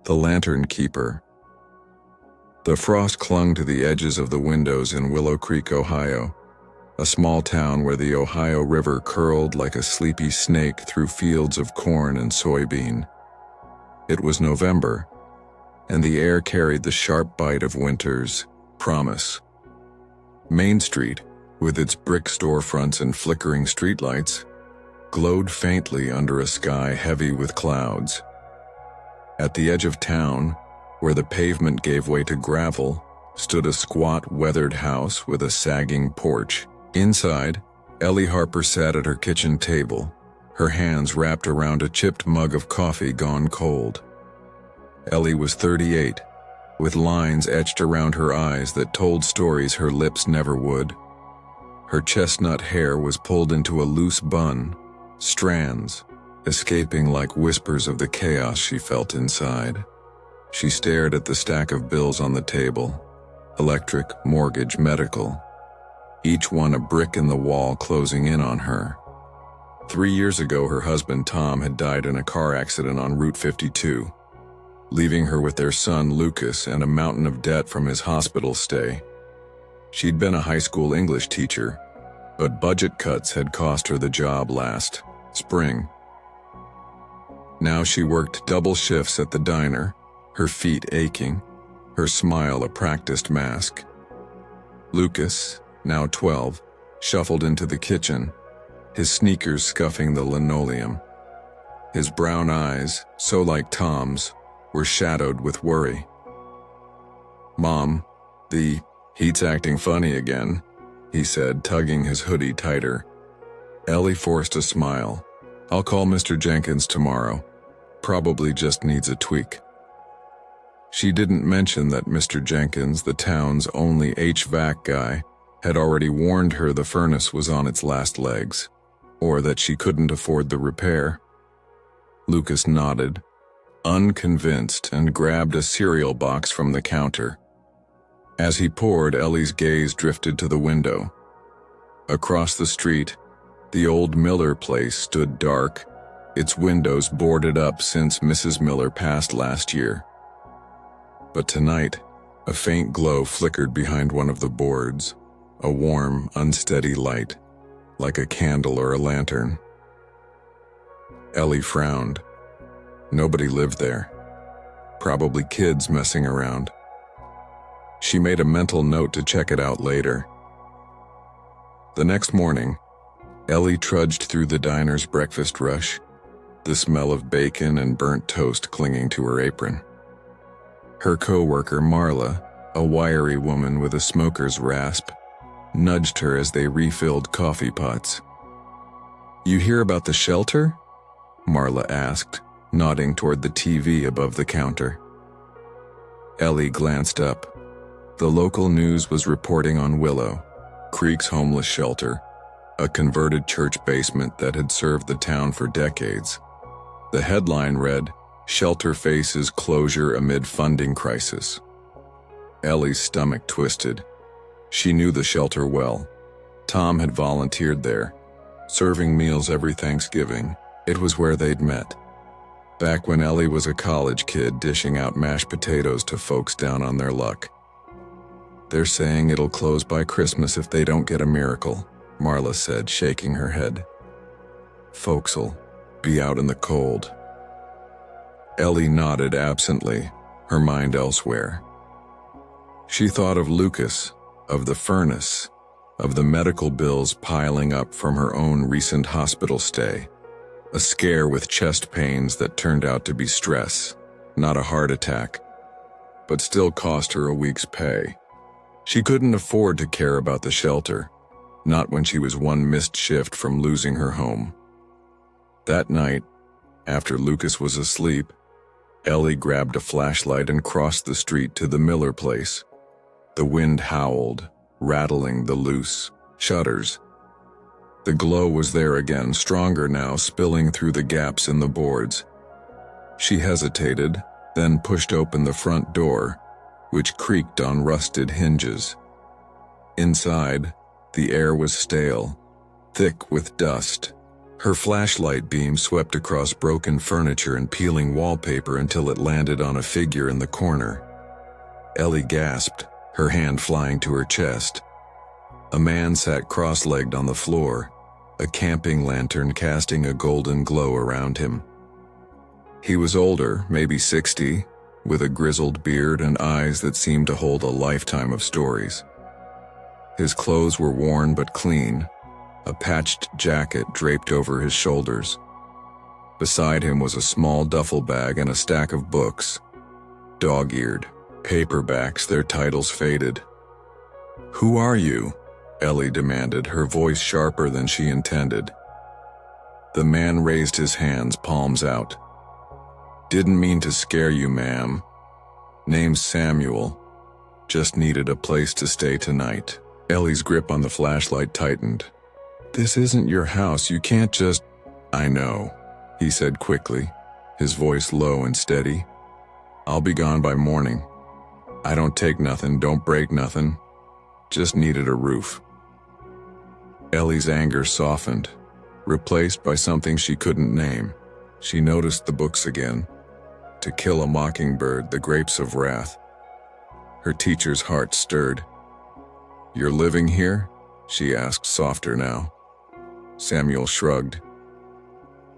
The Lantern Keeper. The frost clung to the edges of the windows in Willow Creek, Ohio, a small town where the Ohio River curled like a sleepy snake through fields of corn and soybean. It was November, and the air carried the sharp bite of winter's promise. Main Street, with its brick storefronts and flickering streetlights, glowed faintly under a sky heavy with clouds. At the edge of town, where the pavement gave way to gravel, stood a squat, weathered house with a sagging porch. Inside, Ellie Harper sat at her kitchen table, her hands wrapped around a chipped mug of coffee gone cold. Ellie was 38, with lines etched around her eyes that told stories her lips never would. Her chestnut hair was pulled into a loose bun, strands escaping like whispers of the chaos she felt inside. She stared at the stack of bills on the table, electric, mortgage, medical, each one a brick in the wall closing in on her. 3 years ago, her husband Tom had died in a car accident on Route 52, leaving her with their son Lucas and a mountain of debt from his hospital stay. She'd been a high school English teacher, but budget cuts had cost her the job last spring. Now she worked double shifts at the diner, her feet aching, her smile a practiced mask. Lucas, now 12, shuffled into the kitchen, his sneakers scuffing the linoleum. His brown eyes, so like Tom's, were shadowed with worry. "Mom, the heat's acting funny again," he said, tugging his hoodie tighter. Ellie forced a smile. "I'll call Mr. Jenkins tomorrow. Probably just needs a tweak." She didn't mention that Mr. Jenkins, the town's only HVAC guy, had already warned her the furnace was on its last legs, or that she couldn't afford the repair. Lucas nodded, unconvinced, and grabbed a cereal box from the counter. As he poured, Ellie's gaze drifted to the window. Across the street, the old Miller place stood dark, its windows boarded up since Mrs. Miller passed last year. But tonight, a faint glow flickered behind one of the boards, a warm, unsteady light, like a candle or a lantern. Ellie frowned. Nobody lived there. Probably kids messing around. She made a mental note to check it out later. The next morning, Ellie trudged through the diner's breakfast rush, the smell of bacon and burnt toast clinging to her apron. Her co-worker, Marla, a wiry woman with a smoker's rasp, nudged her as they refilled coffee pots. "You hear about the shelter?" Marla asked, nodding toward the TV above the counter. Ellie glanced up. The local news was reporting on Willow Creek's homeless shelter, a converted church basement that had served the town for decades. The headline read, "Shelter faces closure amid funding crisis." Ellie's stomach twisted. She knew the shelter well. Tom had volunteered there, serving meals every Thanksgiving. It was where they'd met, back when Ellie was a college kid dishing out mashed potatoes to folks down on their luck. "They're saying it'll close by Christmas if they don't get a miracle," Marla said, shaking her head. "Folks'll be out in the cold." Ellie nodded absently, her mind elsewhere. She thought of Lucas, of the furnace, of the medical bills piling up from her own recent hospital stay, a scare with chest pains that turned out to be stress, not a heart attack, but still cost her a week's pay. She couldn't afford to care about the shelter, not when she was one missed shift from losing her home. That night, after Lucas was asleep, Ellie grabbed a flashlight and crossed the street to the Miller place. The wind howled, rattling the loose shutters. The glow was there again, stronger now, spilling through the gaps in the boards. She hesitated, then pushed open the front door, which creaked on rusted hinges. Inside, the air was stale, thick with dust. Her flashlight beam swept across broken furniture and peeling wallpaper until it landed on a figure in the corner. Ellie gasped, her hand flying to her chest. A man sat cross-legged on the floor, a camping lantern casting a golden glow around him. He was older, maybe 60, with a grizzled beard and eyes that seemed to hold a lifetime of stories. His clothes were worn but clean, a patched jacket draped over his shoulders. Beside him was a small duffel bag and a stack of books, dog-eared, paperbacks, their titles faded. "Who are you?" Ellie demanded, her voice sharper than she intended. The man raised his hands, palms out. "Didn't mean to scare you, ma'am. Name's Samuel. Just needed a place to stay tonight." Ellie's grip on the flashlight tightened. "This isn't your house, you can't just—" "I know," he said quickly, his voice low and steady. "I'll be gone by morning. I don't take nothing, don't break nothing. Just needed a roof." Ellie's anger softened, replaced by something she couldn't name. She noticed the books again. To Kill a Mockingbird, The Grapes of Wrath. Her teacher's heart stirred. "You're living here?" she asked, softer now. Samuel shrugged.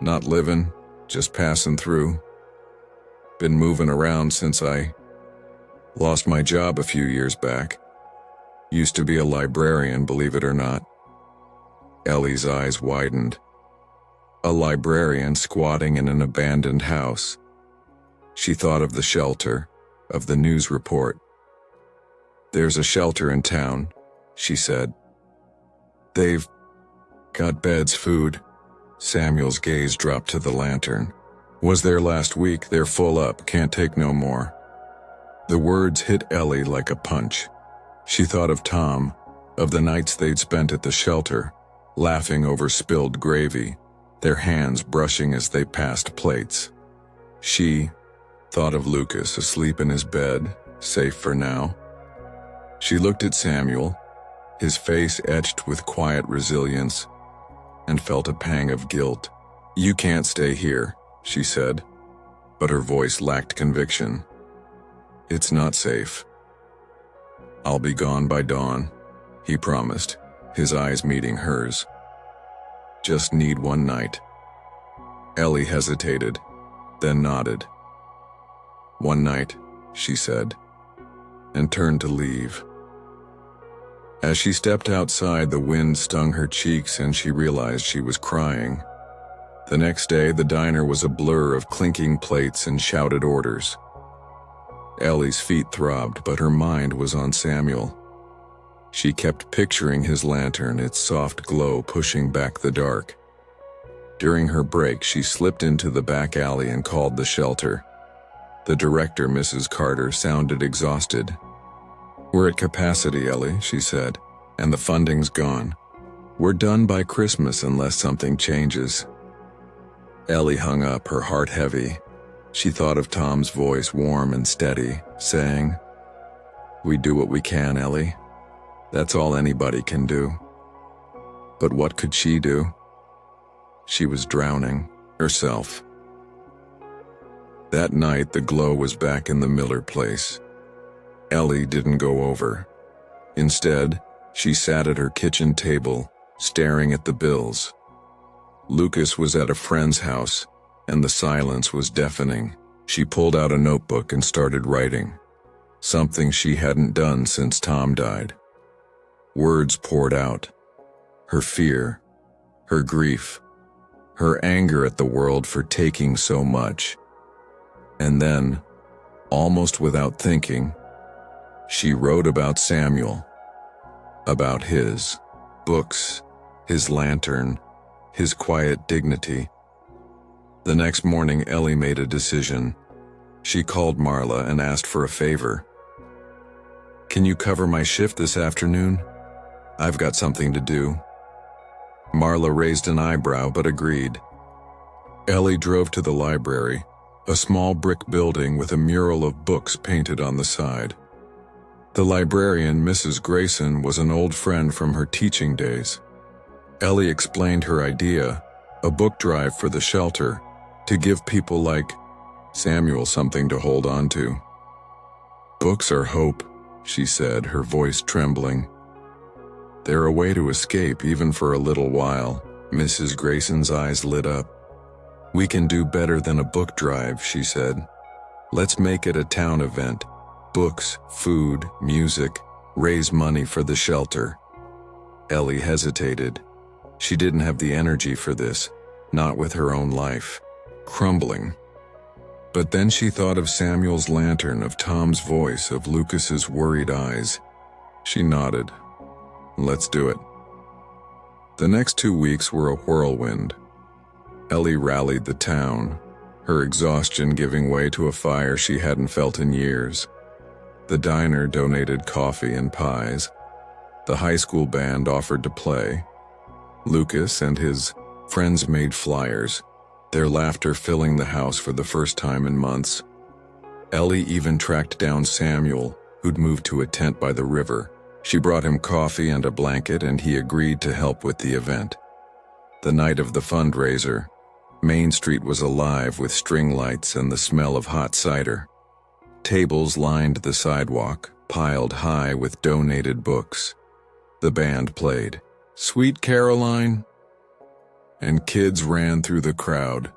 "Not living, just passing through. Been moving around since I lost my job a few years back. Used to be a librarian, believe it or not." Ellie's eyes widened. A librarian squatting in an abandoned house. She thought of the shelter, of the news report. "There's a shelter in town," she said. "They've got beds, food." Samuel's gaze dropped to the lantern. "Was there last week, they're full up, can't take no more." The words hit Ellie like a punch. She thought of Tom, of the nights they'd spent at the shelter, laughing over spilled gravy, their hands brushing as they passed plates. She thought of Lucas asleep in his bed, safe for now. She looked at Samuel, his face etched with quiet resilience, and felt a pang of guilt. "You can't stay here," she said, but her voice lacked conviction. "It's not safe." "I'll be gone by dawn," he promised, his eyes meeting hers. "Just need one night." Ellie hesitated, then nodded. "One night," she said, and turned to leave. As she stepped outside, the wind stung her cheeks and she realized she was crying. The next day, the diner was a blur of clinking plates and shouted orders. Ellie's feet throbbed, but her mind was on Samuel. She kept picturing his lantern, its soft glow pushing back the dark. During her break, she slipped into the back alley and called the shelter. The director, Mrs. Carter, sounded exhausted. "We're at capacity, Ellie," she said, "and the funding's gone. We're done by Christmas unless something changes." Ellie hung up, her heart heavy. She thought of Tom's voice, warm and steady, saying, "We do what we can, Ellie. That's all anybody can do." But what could she do? She was drowning herself. That night, the glow was back in the Miller place. Ellie didn't go over. Instead, she sat at her kitchen table, staring at the bills. Lucas was at a friend's house, and the silence was deafening. She pulled out a notebook and started writing, something she hadn't done since Tom died. Words poured out. Her fear, her grief, her anger at the world for taking so much. And then, almost without thinking, she wrote about Samuel, about his books, his lantern, his quiet dignity. The next morning, Ellie made a decision. She called Marla and asked for a favor. "Can you cover my shift this afternoon? I've got something to do." Marla raised an eyebrow but agreed. Ellie drove to the library, a small brick building with a mural of books painted on the side. The librarian, Mrs. Grayson, was an old friend from her teaching days. Ellie explained her idea, A book drive for the shelter, to give people like Samuel something to hold on to. Books are hope, she said, her voice trembling. They're a way to escape even for a little while. Mrs. Grayson's eyes lit up. We can do better than a book drive, she said. Let's make it a town event. Books, food, music, raise money for the shelter. Ellie hesitated. She didn't have the energy for this, not with her own life crumbling. But then she thought of Samuel's lantern, of Tom's voice, of Lucas's worried eyes. She nodded. Let's do it. The next 2 weeks were a whirlwind. Ellie rallied the town, her exhaustion giving way to a fire she hadn't felt in years. The diner donated coffee and pies. The high school band offered to play. Lucas and his friends made flyers, their laughter filling the house for the first time in months. Ellie even tracked down Samuel, who'd moved to a tent by the river. She brought him coffee and a blanket, and he agreed to help with the event. The night of the fundraiser, Main Street was alive with string lights and the smell of hot cider. Tables lined the sidewalk, piled high with donated books. The band played Sweet Caroline, and kids ran through the crowd,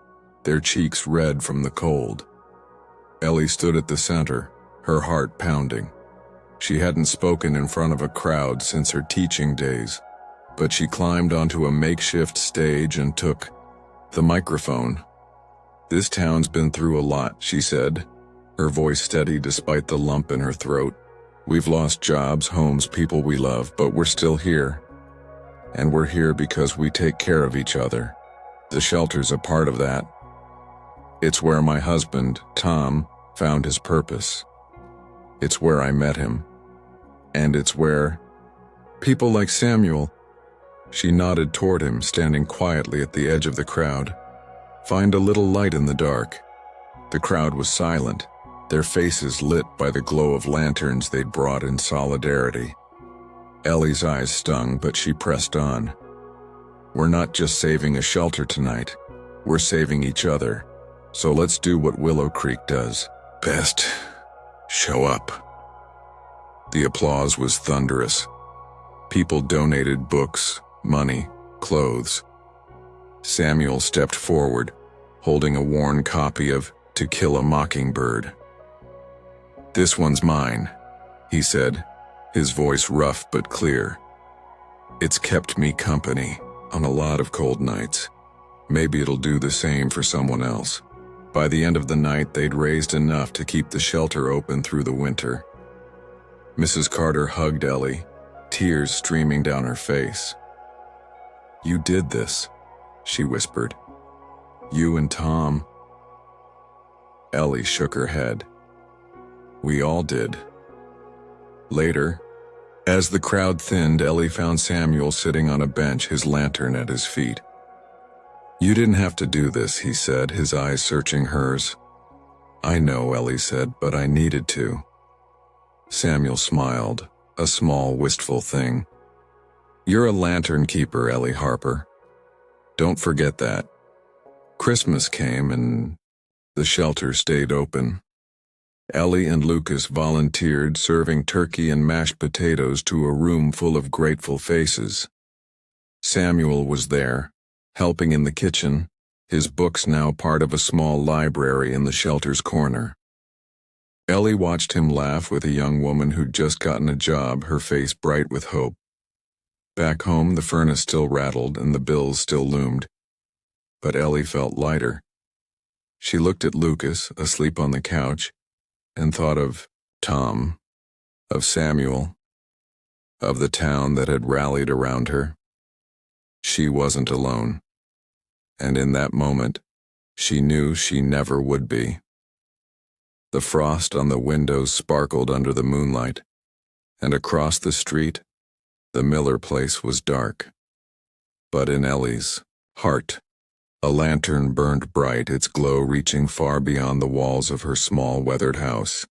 their cheeks red from the cold. Ellie stood at the center, her heart pounding. She hadn't spoken in front of a crowd since her teaching days, but she climbed onto a makeshift stage and took the microphone. This town's been through a lot, she said, her voice steady despite the lump in her throat. We've lost jobs, homes, people we love, but we're still here. And we're here because we take care of each other. The shelter's a part of that. It's where my husband, Tom, found his purpose. It's where I met him. And it's where people like Samuel. She nodded toward him, standing quietly at the edge of the crowd. Find a little light in the dark. The crowd was silent, their faces lit by the glow of lanterns they'd brought in solidarity. Ellie's eyes stung, but she pressed on. We're not just saving a shelter tonight. We're saving each other. So let's do what Willow Creek does best. Show up. The applause was thunderous. People donated books, money, clothes. Samuel stepped forward, holding a worn copy of To Kill a Mockingbird. This one's mine, he said, his voice rough but clear. It's kept me company on a lot of cold nights. Maybe it'll do the same for someone else. By the end of the night, they'd raised enough to keep the shelter open through the winter. Mrs. Carter hugged Ellie, tears streaming down her face. You did this, she whispered. You and Tom. Ellie shook her head. We all did. Later, as the crowd thinned, Ellie found Samuel sitting on a bench, his lantern at his feet. You didn't have to do this, he said, his eyes searching hers. I know, Ellie said, but I needed to. Samuel smiled, a small, wistful thing. You're a lantern keeper, Ellie Harper. Don't forget that. Christmas came and the shelter stayed open. Ellie and Lucas volunteered, serving turkey and mashed potatoes to a room full of grateful faces. Samuel was there, helping in the kitchen, his books now part of a small library in the shelter's corner. Ellie watched him laugh with a young woman who'd just gotten a job, her face bright with hope. Back home, the furnace still rattled and the bills still loomed. But Ellie felt lighter. She looked at Lucas, asleep on the couch, and thought of Tom, of Samuel, of the town that had rallied around her. She wasn't alone. And in that moment, she knew she never would be. The frost on the windows sparkled under the moonlight, and across the street, the Miller place was dark. But in Ellie's heart, a lantern burned bright, its glow reaching far beyond the walls of her small, weathered house.